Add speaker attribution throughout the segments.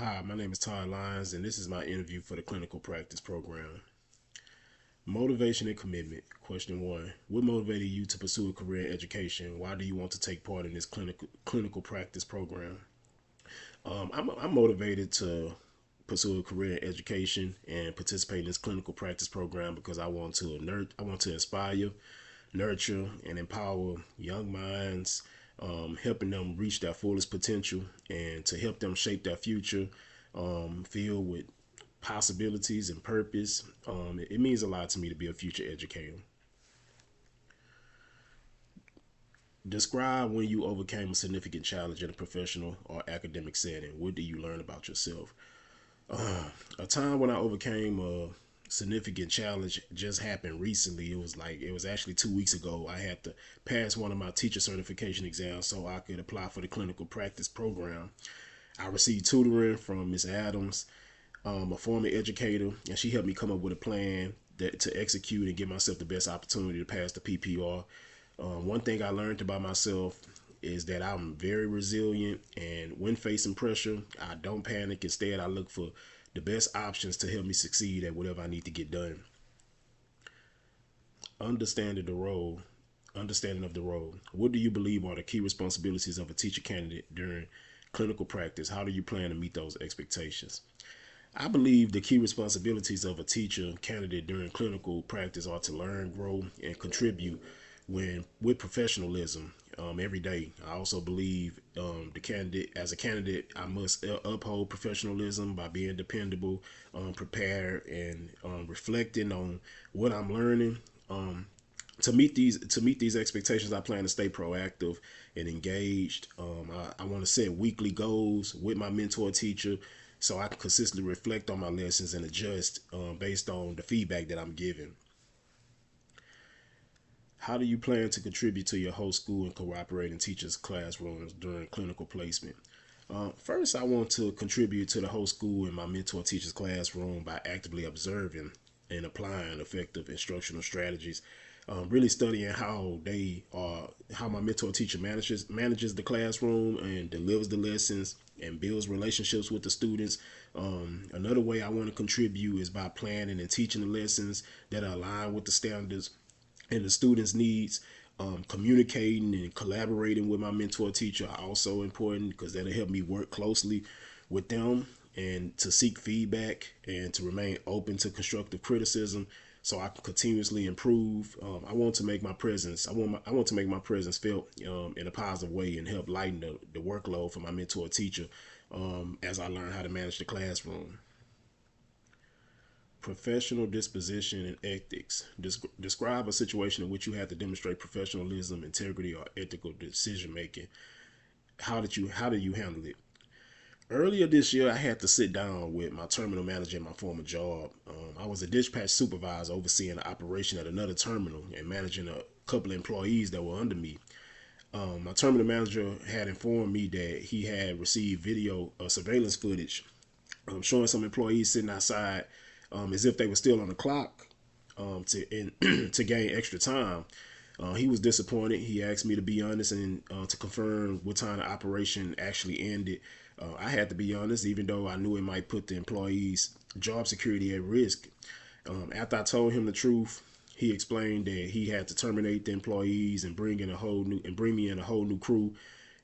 Speaker 1: Hi, my name is Todd Lyons, and this is my interview for the clinical practice program. Motivation and commitment. Question one: what motivated you to pursue a career in education? Why do you want to take part in this clinical practice program? I'm motivated to pursue a career in education and participate in this clinical practice program because I want to inspire, nurture, and empower young minds, helping them reach their fullest potential and to help them shape their future, filled with possibilities and purpose. It means a lot to me to be a future educator. Describe when you overcame a significant challenge in a professional or academic setting. What do you learn about yourself? A time when I overcame a significant challenge just happened recently. It was actually 2 weeks ago. I had to pass one of my teacher certification exams so I could apply for the clinical practice program. I received tutoring from Miss Adams, a former educator, and she helped me come up with a plan to execute and give myself the best opportunity to pass the PPR. One thing I learned about myself is that I'm very resilient, and when facing pressure, I don't panic. Instead, I look for the best options to help me succeed at whatever I need to get done. Understanding the role, Understanding of the role. What do you believe are the key responsibilities of a teacher candidate during clinical practice? How do you plan to meet those expectations? I believe the key responsibilities of a teacher candidate during clinical practice are to learn, grow, and contribute when with professionalism every day. I also believe as a candidate, I must uphold professionalism by being dependable, prepared, and reflecting on what I'm learning. To meet these expectations, I plan to stay proactive and engaged. I want to set weekly goals with my mentor teacher so I can consistently reflect on my lessons and adjust based on the feedback that I'm given. How do you plan to contribute to your whole school and cooperate in teachers' classrooms during clinical placement? First, I want to contribute to the whole school and my mentor teacher's classroom by actively observing and applying effective instructional strategies. Really studying how my mentor teacher manages the classroom and delivers the lessons and builds relationships with the students. Another way I want to contribute is by planning and teaching the lessons that align with the standards and the students' needs. Communicating and collaborating with my mentor teacher are also important because that'll help me work closely with them and to seek feedback and to remain open to constructive criticism so I can continuously improve. I want to make my presence felt in a positive way and help lighten the workload for my mentor teacher as I learn how to manage the classroom. Professional disposition and ethics. Describe a situation in which you had to demonstrate professionalism, integrity, or ethical decision making. How did you handle it? Earlier this year, I had to sit down with my terminal manager at my former job. I was a dispatch supervisor overseeing the operation at another terminal and managing a couple of employees that were under me. My terminal manager had informed me that he had received video surveillance footage showing some employees sitting outside as if they were still on the clock to gain extra time. He was disappointed. He asked me to be honest and to confirm what time the operation actually ended. I had to be honest, even though I knew it might put the employees' job security at risk. After I told him the truth, he explained that he had to terminate the employees and bring me in a whole new crew.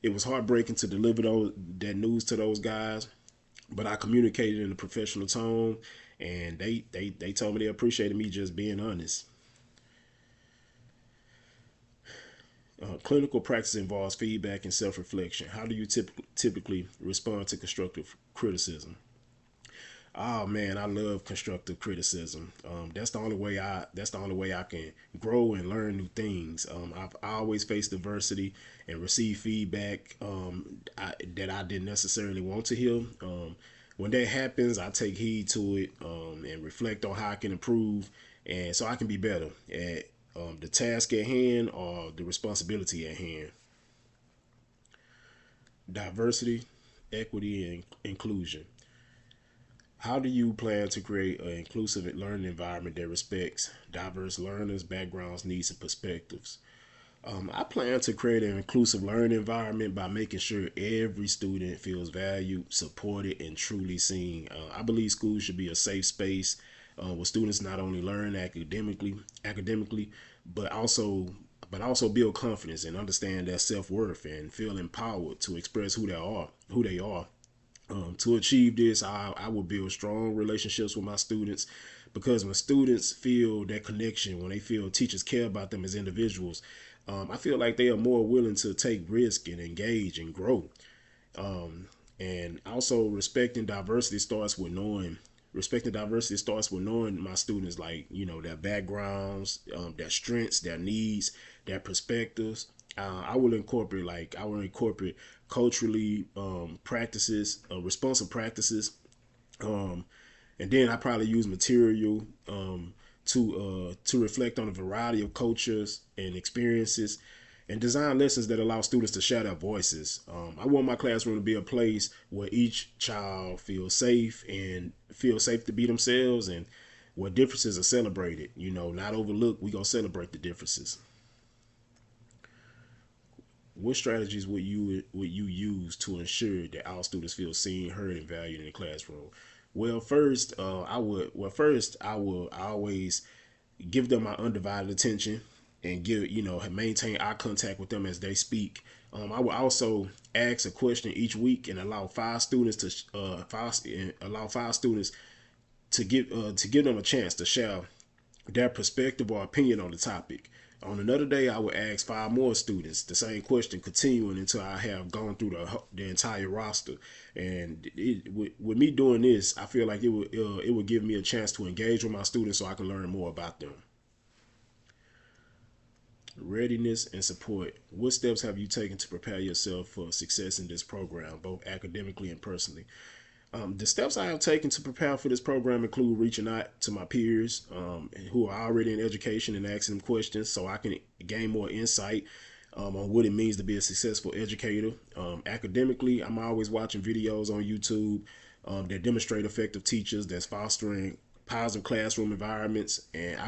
Speaker 1: It was heartbreaking to deliver that news to those guys, but I communicated in a professional tone, and they told me they appreciated me just being honest. Clinical practice involves feedback and self-reflection. How do you typically respond to constructive criticism? Oh man, I love constructive criticism. That's the only way I can grow and learn new things. I've always faced adversity and received feedback that I didn't necessarily want to hear. When that happens, I take heed to it and reflect on how I can improve, and so I can be better at the task at hand or the responsibility at hand. Diversity, equity, and inclusion. How do you plan to create an inclusive learning environment that respects diverse learners, backgrounds, needs, and perspectives? I plan to create an inclusive learning environment by making sure every student feels valued, supported, and truly seen. I believe schools should be a safe space where students not only learn academically, but also build confidence and understand their self worth and feel empowered to express who they are. To achieve this, I will build strong relationships with my students because when students feel that connection, when they feel teachers care about them as individuals, I feel like they are more willing to take risk and engage and grow. And also respecting diversity starts with knowing my students, like, their backgrounds, their strengths, their needs, their perspectives. I will incorporate culturally practices, responsive practices, um, and then I probably use material to reflect on a variety of cultures and experiences, and design lessons that allow students to share their voices. I want my classroom to be a place where each child feels safe to be themselves, and where differences are celebrated. Not overlooked. We gonna celebrate the differences. What strategies would you use to ensure that all students feel seen, heard, and valued in the classroom? First I will always give them my undivided attention and maintain eye contact with them as they speak. I will also ask a question each week and allow 5 students to give them a chance to share their perspective or opinion on the topic. On another day, I would ask 5 more students the same question, continuing until I have gone through the entire roster. And with me doing this, I feel like it would give me a chance to engage with my students so I can learn more about them. Readiness and support. What steps have you taken to prepare yourself for success in this program, both academically and personally? The steps I have taken to prepare for this program include reaching out to my peers who are already in education and asking them questions so I can gain more insight on what it means to be a successful educator. Academically, I'm always watching videos on YouTube that demonstrate effective teachers that's fostering positive classroom environments, and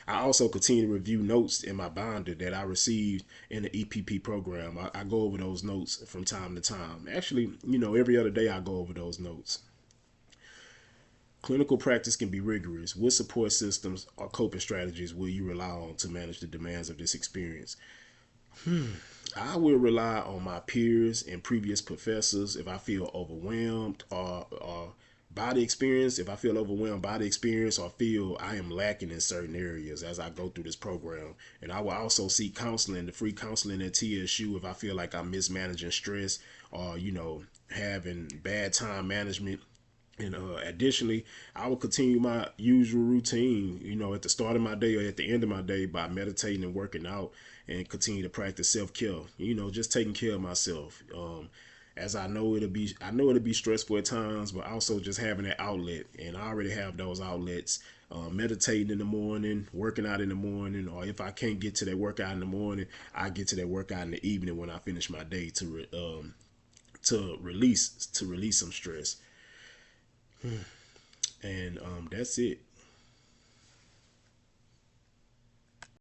Speaker 1: I also continue to review notes in my binder that I received in the EPP program. I go over those notes from time to time. Actually, every other day I go over those notes. Clinical practice can be rigorous. What support systems or coping strategies will you rely on to manage the demands of this experience? I will rely on my peers and previous professors if I feel overwhelmed or by the experience. If I feel overwhelmed by the experience or feel I am lacking in certain areas as I go through this program. And I will also seek counseling, the free counseling at TSU, if I feel like I'm mismanaging stress or, having bad time management. And additionally, I will continue my usual routine, at the start of my day or at the end of my day by meditating and working out, and continue to practice self-care, just taking care of myself. As I know it'll be stressful at times, but also just having that outlet. And I already have those outlets. Meditating in the morning, working out in the morning, or if I can't get to that workout in the morning, I get to that workout in the evening when I finish my day to release some stress. And that's it.